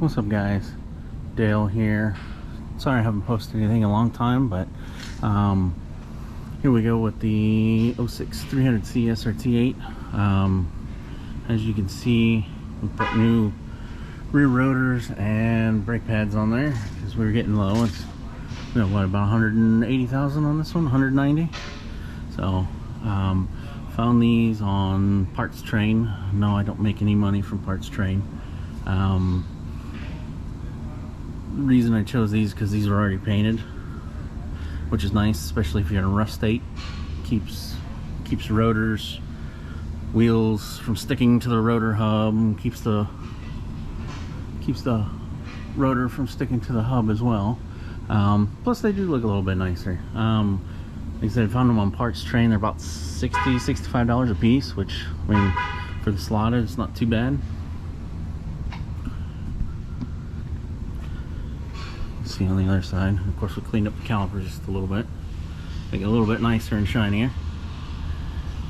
What's up, guys? Dale here. Sorry I haven't posted anything in a long time, but here we go with the 06 300C SRT8. As you can see, we put new rear rotors and brake pads on there because we were getting low. It's what, about 180,000 on this one, 190. So found these on Parts Train. No, I don't make any money from Parts Train. The reason I chose these because these are already painted, which is nice, especially if you're in a rough state. Keeps rotors, wheels from sticking to the rotor hub, keeps the rotor from sticking to the hub as well. Plus they do look a little bit nicer. Like I said, I found them on Parts Train. They're about $65 a piece, which, I mean, for the slotted, it's not too bad. See on the other side, of course, we cleaned up the calipers just a little bit, make it a little bit nicer and shinier.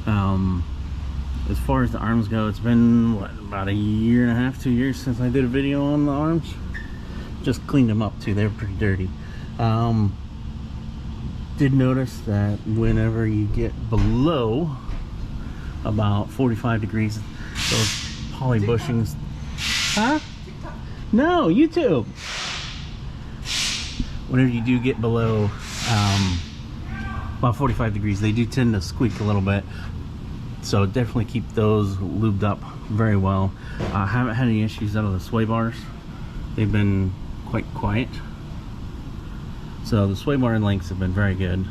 As far as the arms go, it's been what, about a year and a half, 2 years since I did a video on the arms. Just cleaned them up too, they were pretty dirty. Did notice that whenever you get below about 45 degrees, those poly bushings, huh? No, YouTube. Whenever you do get below about 45 degrees, they do tend to squeak a little bit. So definitely keep those lubed up very well. I haven't had any issues out of the sway bars. They've been quite quiet. So the sway bar lengths have been very good.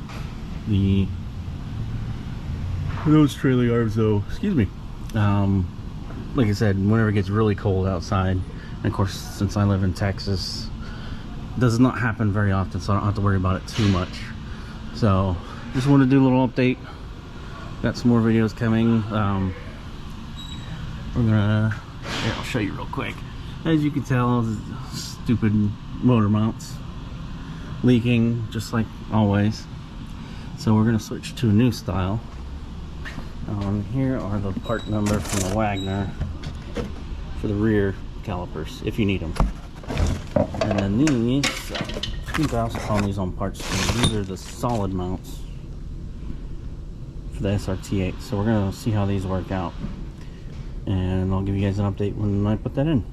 Those trailing arms though, excuse me. Like I said, whenever it gets really cold outside, and of course since I live in Texas, does not happen very often, so I don't have to worry about it too much. So just wanted to do a little update. Got some more videos coming. We're gonna, here, I'll show you real quick. As you can tell, stupid motor mounts leaking just like always, so we're gonna switch to a new style. Here are the part number from the Wagner for the rear calipers if you need them. And then these, I think I also found these on Parts. These are the solid mounts for the SRT8. So we're gonna see how these work out, and I'll give you guys an update when I put that in.